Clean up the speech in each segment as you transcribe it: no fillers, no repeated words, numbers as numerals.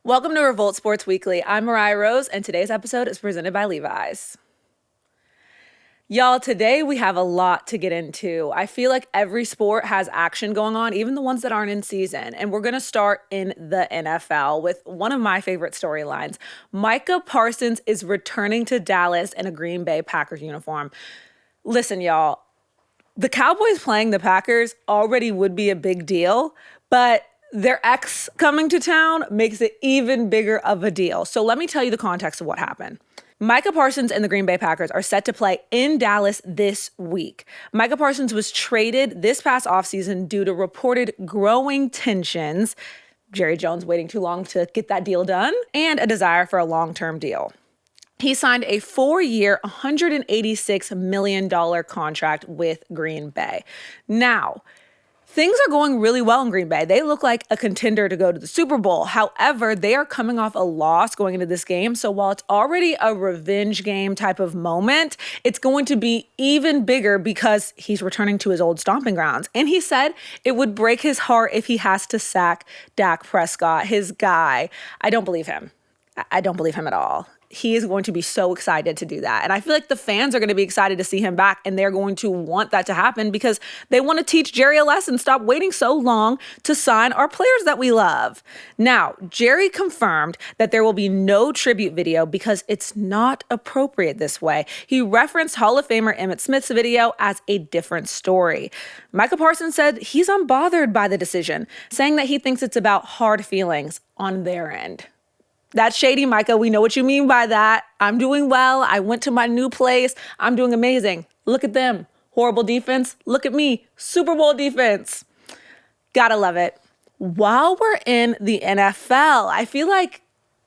Welcome to Revolt Sports Weekly. I'm Mariah Rose, and today's episode is presented by Levi's. Y'all, today we have a lot to get into. I feel like every sport has action going on, even the ones that aren't in season. And we're going to start in the NFL with one of my favorite storylines. Micah Parsons is returning to Dallas in a Green Bay Packers uniform. Listen, y'all, the Cowboys playing the Packers already would be a big deal, but their ex coming to town makes it even bigger of a deal. So let me tell you the context of what happened. Micah Parsons and the Green Bay Packers are set to play in Dallas this week. Micah Parsons was traded this past offseason due to reported growing tensions, Jerry Jones waiting too long to get that deal done, and a desire for a long-term deal. He signed a 4-year, $186 million contract with Green Bay. Now, things are going really well in Green Bay. They look like a contender to go to the Super Bowl. However, they are coming off a loss going into this game. So while it's already a revenge game type of moment, it's going to be even bigger because he's returning to his old stomping grounds. And he said it would break his heart if he has to sack Dak Prescott, his guy. I don't believe him. I don't believe him at all. He is going to be so excited to do that. And I feel like the fans are going to be excited to see him back, and they're going to want that to happen because they want to teach Jerry a lesson. Stop waiting so long to sign our players that we love. Now, Jerry confirmed that there will be no tribute video because it's not appropriate this way. He referenced Hall of Famer Emmitt Smith's video as a different story. Micah Parsons said he's unbothered by the decision, saying that he thinks it's about hard feelings on their end. That's shady, Micah. We know what you mean by that. I'm doing well. I went to my new place. I'm doing amazing. Look at them. Horrible defense. Look at me. Super Bowl defense. Gotta love it. While we're in the NFL, I feel like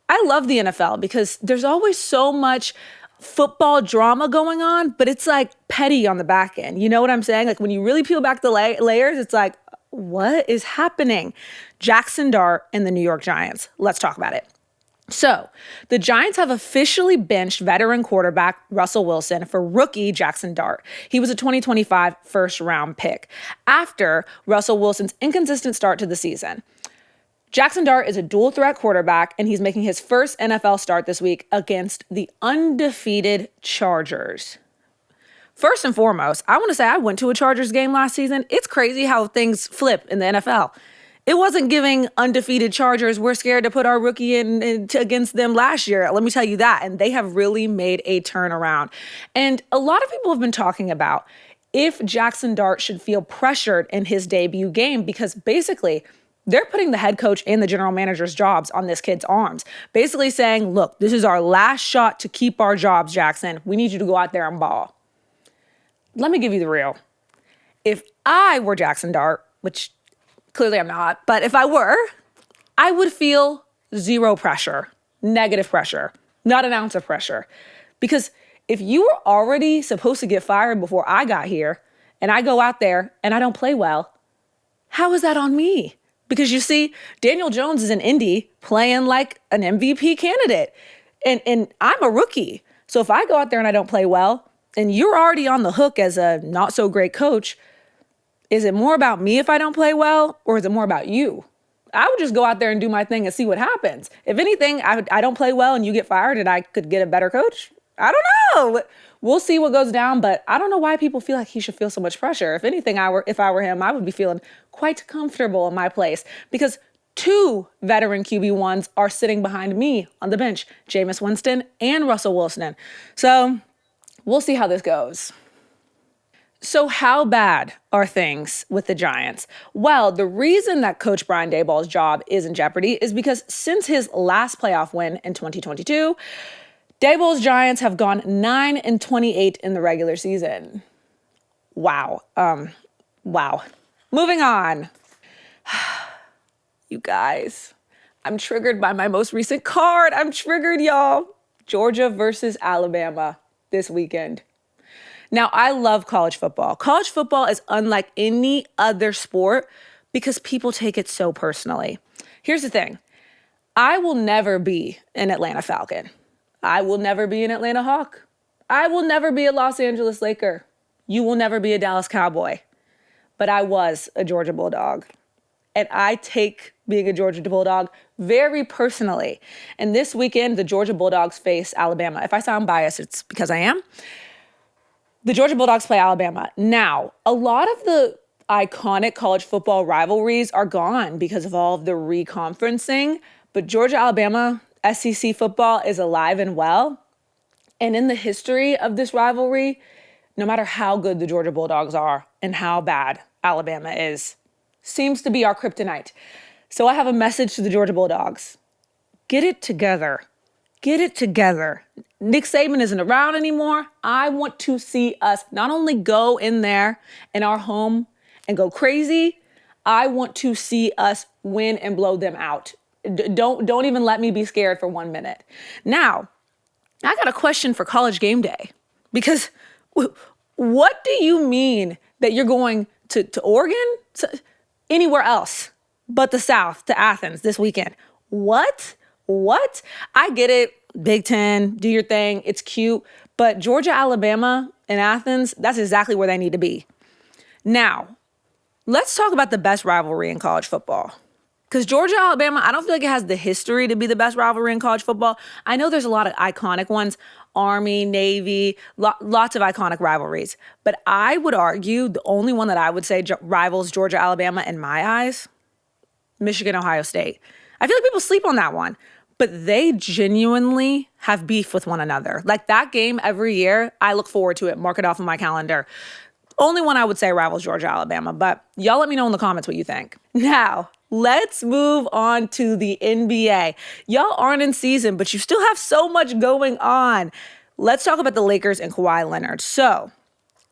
I love the NFL because there's always so much football drama going on, but it's like petty on the back end. You know what I'm saying? Like when you really peel back the layers, it's like, what is happening? Jackson Dart and the New York Giants. Let's talk about it. So, the Giants have officially benched veteran quarterback Russell Wilson for rookie Jackson Dart. He was a 2025 first-round pick after Russell Wilson's inconsistent start to the season. Jackson Dart is a dual-threat quarterback, and he's making his first NFL start this week against the undefeated Chargers. First and foremost, I want to say I went to a Chargers game last season. It's crazy how things flip in the NFL. It wasn't giving undefeated Chargers, we're scared to put our rookie in against them last year. Let me tell you that. And they have really made a turnaround. And a lot of people have been talking about if Jackson Dart should feel pressured in his debut game because basically they're putting the head coach and the general manager's jobs on this kid's arms. Basically saying, look, this is our last shot to keep our jobs, Jackson. We need you to go out there and ball. Let me give you the real. If I were Jackson Dart, which clearly I'm not, but if I were, I would feel zero pressure, negative pressure, not an ounce of pressure. Because if you were already supposed to get fired before I got here and I go out there and I don't play well, how is that on me? Because you see, Daniel Jones is in Indy playing like an MVP candidate and I'm a rookie. So if I go out there and I don't play well and you're already on the hook as a not so great coach, is it more about me if I don't play well, or is it more about you? I would just go out there and do my thing and see what happens. If anything, I don't play well and you get fired and I could get a better coach. I don't know. We'll see what goes down, but I don't know why people feel like he should feel so much pressure. If anything, if I were him, I would be feeling quite comfortable in my place because 2 veteran QB1s are sitting behind me on the bench, Jameis Winston and Russell Wilson. So we'll see how this goes. So how bad are things with the Giants? Well, the reason that Coach Brian Daboll's job is in jeopardy is because since his last playoff win in 2022, Daboll's Giants have gone 9-28 in the regular season. Wow. Wow. Moving on. You guys, I'm triggered by my most recent card. I'm triggered, y'all. Georgia versus Alabama this weekend. Now, I love college football. College football is unlike any other sport because people take it so personally. Here's the thing. I will never be an Atlanta Falcon. I will never be an Atlanta Hawk. I will never be a Los Angeles Laker. You will never be a Dallas Cowboy. But I was a Georgia Bulldog. And I take being a Georgia Bulldog, very personally. And this weekend, the Georgia Bulldogs face Alabama. If I sound biased, it's because I am. The Georgia Bulldogs play Alabama. Now, a lot of the iconic college football rivalries are gone because of all of the reconferencing, but Georgia-Alabama SEC football is alive and well. And in the history of this rivalry, no matter how good the Georgia Bulldogs are and how bad Alabama is, seems to be our kryptonite. So I have a message to the Georgia Bulldogs. Get it together. Get it together. Nick Saban isn't around anymore. I want to see us not only go in there in our home and go crazy, I want to see us win and blow them out. Don't even let me be scared for 1 minute. Now, I got a question for College Game Day, because what do you mean that you're going to Oregon? Anywhere else but the South, to Athens this weekend? What? I get it. Big Ten, do your thing. It's cute. But Georgia, Alabama, and Athens, that's exactly where they need to be. Now, let's talk about the best rivalry in college football. Because Georgia, Alabama, I don't feel like it has the history to be the best rivalry in college football. I know there's a lot of iconic ones, Army, Navy, lots of iconic rivalries. But I would argue the only one that I would say rivals Georgia, Alabama in my eyes, Michigan, Ohio State. I feel like people sleep on that one, but they genuinely have beef with one another. Like that game every year, I look forward to it, mark it off on my calendar. Only one I would say rivals Georgia, Alabama, but y'all let me know in the comments what you think. Now, let's move on to the NBA. Y'all aren't in season, but you still have so much going on. Let's talk about the Lakers and Kawhi Leonard. So,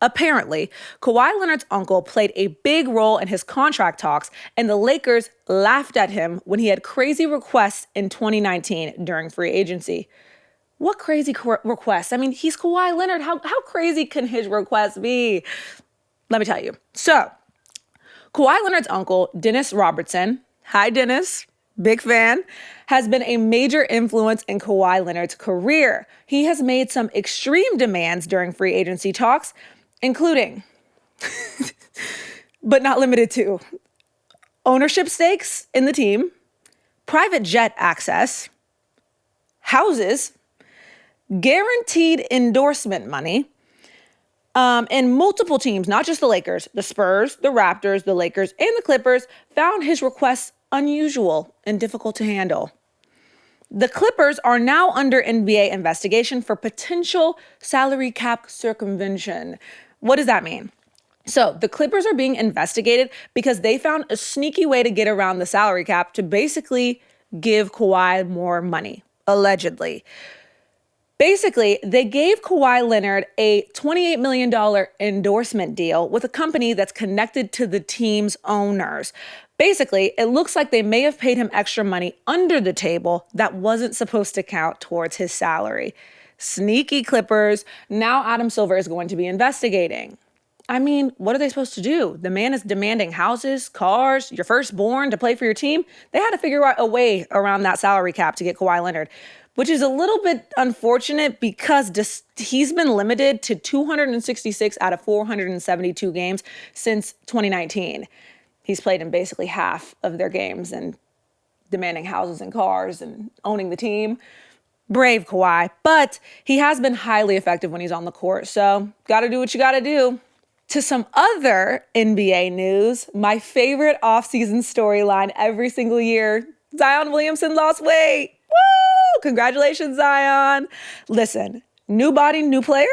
apparently, Kawhi Leonard's uncle played a big role in his contract talks, and the Lakers laughed at him when he had crazy requests in 2019 during free agency. What crazy requests? I mean, he's Kawhi Leonard. How crazy can his requests be? Let me tell you. So, Kawhi Leonard's uncle, Dennis Robertson, hi Dennis, big fan, has been a major influence in Kawhi Leonard's career. He has made some extreme demands during free agency talks, including, but not limited to, ownership stakes in the team, private jet access, houses, guaranteed endorsement money, and multiple teams, not just the Lakers, the Spurs, the Raptors, the Lakers, and the Clippers, found his requests unusual and difficult to handle. The Clippers are now under NBA investigation for potential salary cap circumvention. What does that mean? So the Clippers are being investigated because they found a sneaky way to get around the salary cap to basically give Kawhi more money, allegedly. Basically, they gave Kawhi Leonard a $28 million endorsement deal with a company that's connected to the team's owners. Basically, it looks like they may have paid him extra money under the table that wasn't supposed to count towards his salary. Sneaky Clippers. Now Adam Silver is going to be investigating. I mean, what are they supposed to do? The man is demanding houses, cars, your firstborn to play for your team. They had to figure out a way around that salary cap to get Kawhi Leonard, which is a little bit unfortunate because he's been limited to 266 out of 472 games since 2019. He's played in basically half of their games and demanding houses and cars and owning the team. Brave Kawhi, but he has been highly effective when he's on the court, so gotta do what you gotta do. To some other NBA news, my favorite offseason storyline every single year, Zion Williamson lost weight. Woo! Congratulations, Zion. Listen, new body, new player.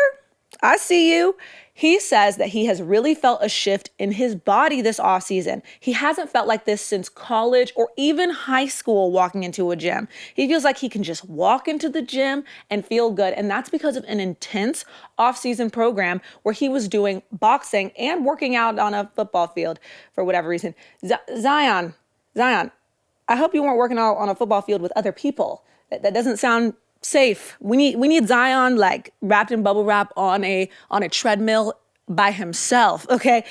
I see you. He says that he has really felt a shift in his body this offseason. He hasn't felt like this since college or even high school walking into a gym. He feels like he can just walk into the gym and feel good. And that's because of an intense offseason program where he was doing boxing and working out on a football field for whatever reason. Zion, I hope you weren't working out on a football field with other people. That doesn't sound safe. We need Zion like wrapped in bubble wrap on a treadmill by himself, okay?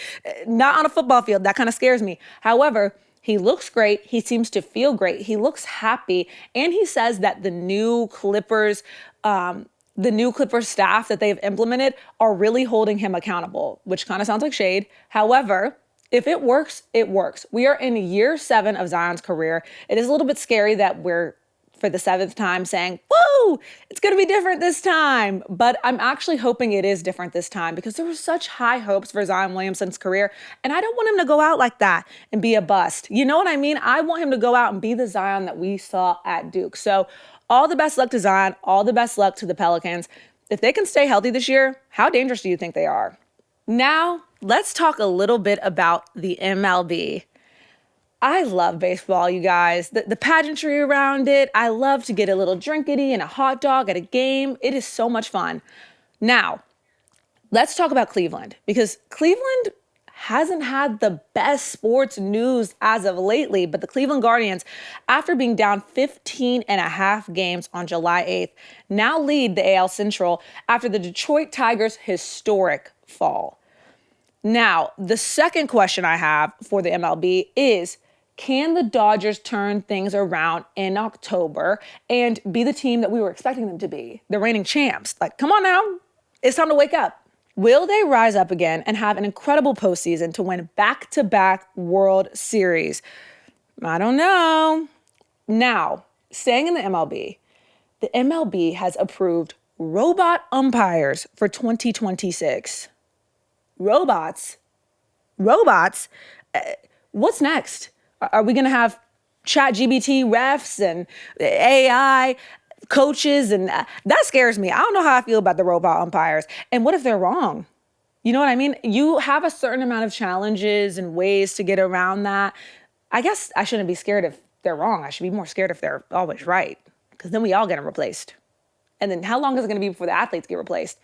Not on a football field. That kind of scares me. However, he looks great. He seems to feel great. He looks happy. And he says that the new Clippers staff that they've implemented are really holding him accountable, which kind of sounds like shade. However, If it works, it works. We are in year 7 of Zion's career. It is a little bit scary that we're, for the 7th time, saying, woo, it's going to be different this time. But I'm actually hoping it is different this time because there were such high hopes for Zion Williamson's career. And I don't want him to go out like that and be a bust. You know what I mean? I want him to go out and be the Zion that we saw at Duke. So all the best luck to Zion. All the best luck to the Pelicans. If they can stay healthy this year, how dangerous do you think they are? Now, let's talk a little bit about the MLB. I love baseball, you guys. The pageantry around it. I love to get a little drinkity and a hot dog at a game. It is so much fun. Now, let's talk about Cleveland because Cleveland hasn't had the best sports news as of lately, but the Cleveland Guardians, after being down 15 and a half games on July 8th, now lead the AL Central after the Detroit Tigers' historic fall. Now, the second question I have for the MLB is, can the Dodgers turn things around in October and be the team that we were expecting them to be? The reigning champs. Like, come on now. It's time to wake up. Will they rise up again and have an incredible postseason to win back-to-back World Series? I don't know. Now, staying in the MLB has approved robot umpires for 2026. Robots? What's next? Are we going to have ChatGPT refs and AI coaches? And that scares me. I don't know how I feel about the robot umpires. And what if they're wrong? You know what I mean? You have a certain amount of challenges and ways to get around that. I guess I shouldn't be scared if they're wrong. I should be more scared if they're always right, because then we all get them replaced. And then how long is it going to be before the athletes get replaced?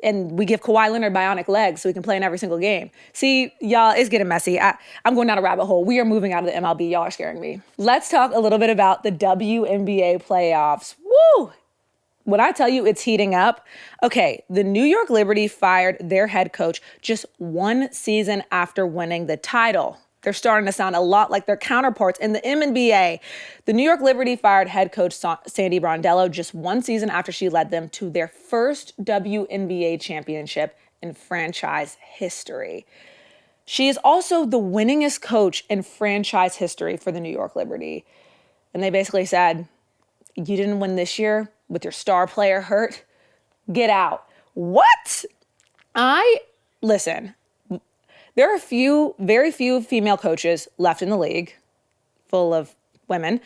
And we give Kawhi Leonard bionic legs so he can play in every single game. See, y'all, it's getting messy. I'm going down a rabbit hole. We are moving out of the MLB. Y'all are scaring me. Let's talk a little bit about the WNBA playoffs. Woo! When I tell you it's heating up, okay, the New York Liberty fired their head coach just 1 season after winning the title. They're starting to sound a lot like their counterparts in the NBA. The New York Liberty fired head coach Sandy Brondello just 1 season after she led them to their first WNBA championship in franchise history. She is also the winningest coach in franchise history for the New York Liberty. And they basically said, you didn't win this year with your star player hurt? Get out. What? Listen. There are very few female coaches left in the league, full of women,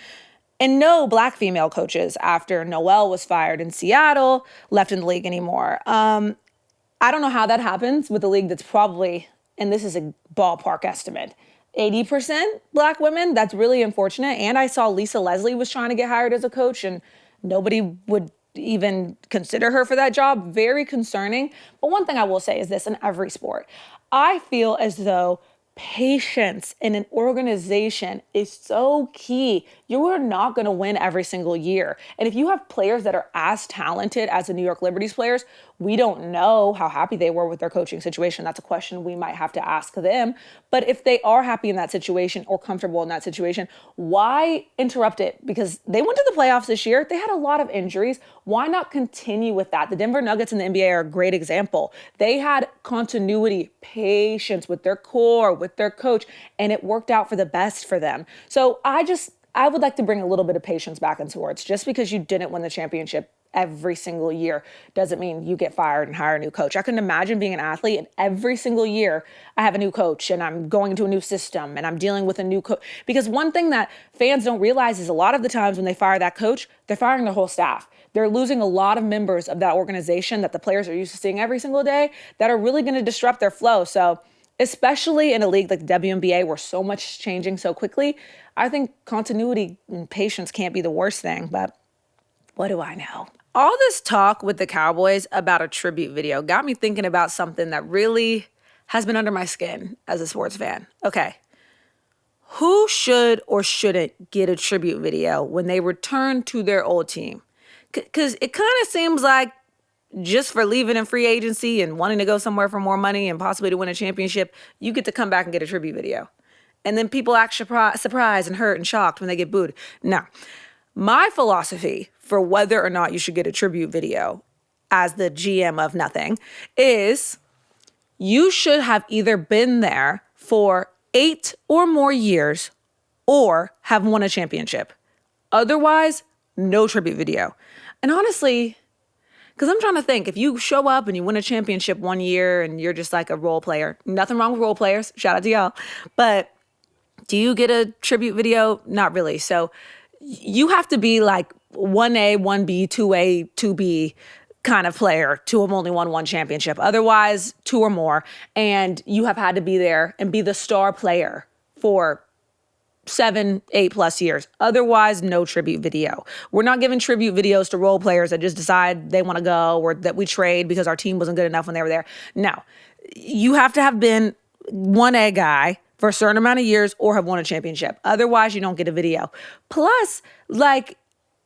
and no black female coaches after Noel was fired in Seattle, left in the league anymore. I don't know how that happens with a league that's probably, and this is a ballpark estimate, 80% black women. That's really unfortunate. And I saw Lisa Leslie was trying to get hired as a coach and nobody would even consider her for that job. Very concerning. But one thing I will say is this: in every sport, I feel as though patience in an organization is so key. You are not going to win every single year. And if you have players that are as talented as the New York Liberty's players, we don't know how happy they were with their coaching situation. That's a question we might have to ask them. But if they are happy in that situation or comfortable in that situation, why interrupt it? Because they went to the playoffs this year. They had a lot of injuries. Why not continue with that? The Denver Nuggets in the NBA are a great example. They had continuity, patience with their core, with their coach, and it worked out for the best for them. So I would like to bring a little bit of patience back into sports. Just because you didn't win the championship every single year doesn't mean you get fired and hire a new coach. I couldn't imagine being an athlete and every single year I have a new coach and I'm going into a new system and I'm dealing with a new coach. Because one thing that fans don't realize is a lot of the times when they fire that coach, they're firing their whole staff. They're losing a lot of members of that organization that the players are used to seeing every single day that are really going to disrupt their flow. So especially in a league like the WNBA where so much is changing so quickly, I think continuity and patience can't be the worst thing, but what do I know? All this talk with the Cowboys about a tribute video got me thinking about something that really has been under my skin as a sports fan. Okay, who should or shouldn't get a tribute video when they return to their old team? Because it kind of seems like just for leaving in free agency and wanting to go somewhere for more money and possibly to win a championship, you get to come back and get a tribute video. And then people act surprised and hurt and shocked when they get booed. Now, my philosophy for whether or not you should get a tribute video as the GM of nothing is you should have either been there for 8 or more years or have won a championship. Otherwise, no tribute video. And honestly, because I'm trying to think, if you show up and you win a championship one year and you're just like a role player, nothing wrong with role players, shout out to y'all, but do you get a tribute video? Not really. So you have to be like 1A, 1B, 2A, 2B kind of player to have only won one championship. Otherwise, 2 or more. And you have had to be there and be the star player for 7, 8+ years. Otherwise, no tribute video. We're not giving tribute videos to role players that just decide they want to go or that we trade because our team wasn't good enough when they were there. No, you have to have been 1A guy for a certain amount of years or have won a championship. Otherwise, you don't get a video. Plus, like,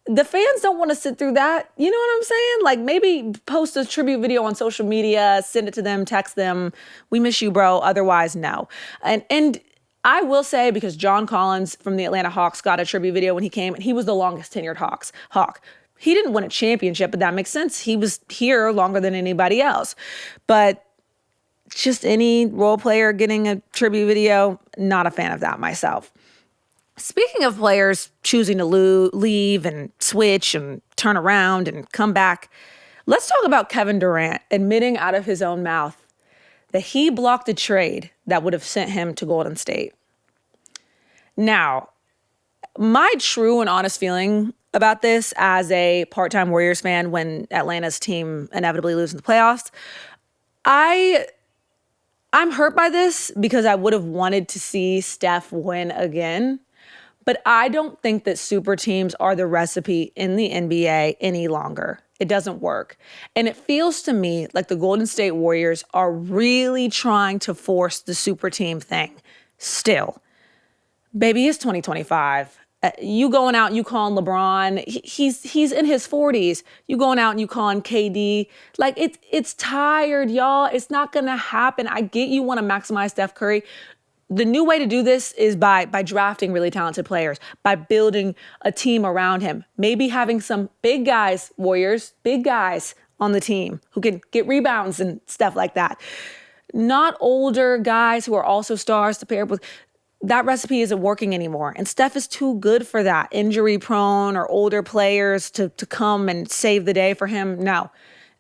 the fans don't want to sit through that. You know what I'm saying? Like, maybe post a tribute video on social media, send it to them, text them. We miss you, bro. Otherwise, no. And I will say, because John Collins from the Atlanta Hawks got a tribute video when he came, and he was the longest tenured Hawk. He didn't win a championship, but that makes sense. He was here longer than anybody else. But just any role player getting a tribute video, not a fan of that myself. Speaking of players choosing to leave and switch and turn around and come back, let's talk about Kevin Durant admitting out of his own mouth that he blocked a trade that would have sent him to Golden State. Now, my true and honest feeling about this as a part-time Warriors fan when Atlanta's team inevitably loses in the playoffs, I'm hurt by this because I would have wanted to see Steph win again. But I don't think that super teams are the recipe in the NBA any longer. It doesn't work. And it feels to me like the Golden State Warriors are really trying to force the super team thing still. Baby, it's 2025. You going out and you calling LeBron, he's in his 40s. You going out and you calling KD. Like, it's tired, y'all. It's not going to happen. I get you want to maximize Steph Curry. The new way to do this is by drafting really talented players, by building a team around him, maybe having some big guys, Warriors, big guys on the team who can get rebounds and stuff like that. Not older guys who are also stars to pair up with. That recipe isn't working anymore. And Steph is too good for that. Injury prone or older players to come and save the day for him. No,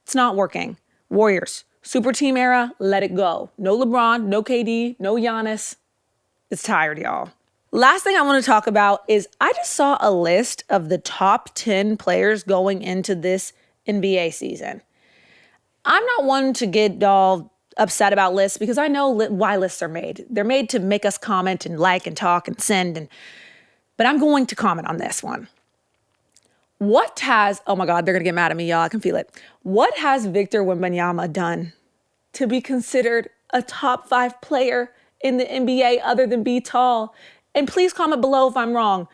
it's not working. Warriors, super team era, let it go. No LeBron, no KD, no Giannis. It's tired, y'all. Last thing I want to talk about is I just saw a list of the top 10 players going into this NBA season. I'm not one to get all upset about lists because I know why lists are made. They're made to make us comment and like and talk and send. But I'm going to comment on this one. Oh my God, they're going to get mad at me, y'all. I can feel it. What has Victor Wembanyama done to be considered a top 5 player in the NBA other than be tall? And please comment below if I'm wrong.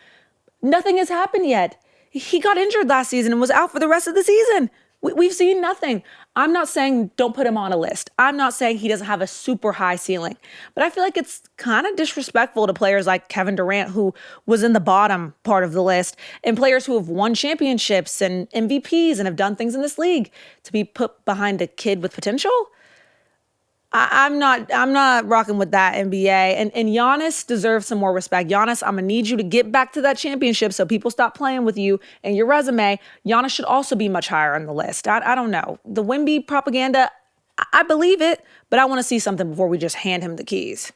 Nothing has happened yet. He got injured last season and was out for the rest of the season. We've seen nothing. I'm not saying don't put him on a list. I'm not saying he doesn't have a super high ceiling. But I feel like it's kind of disrespectful to players like Kevin Durant, who was in the bottom part of the list, and players who have won championships and MVPs and have done things in this league to be put behind a kid with potential. I'm not rocking with that, NBA. And Giannis deserves some more respect. Giannis, I'm going to need you to get back to that championship so people stop playing with you and your resume. Giannis should also be much higher on the list. I don't know. The Wemby propaganda, I believe it, but I want to see something before we just hand him the keys.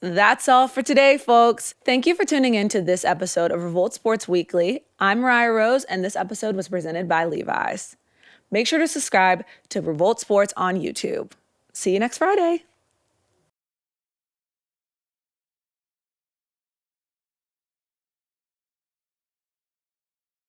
That's all for today, folks. Thank you for tuning in to this episode of Revolt Sports Weekly. I'm Mariah Rose, and this episode was presented by Levi's. Make sure to subscribe to Revolt Sports on YouTube. See you next Friday.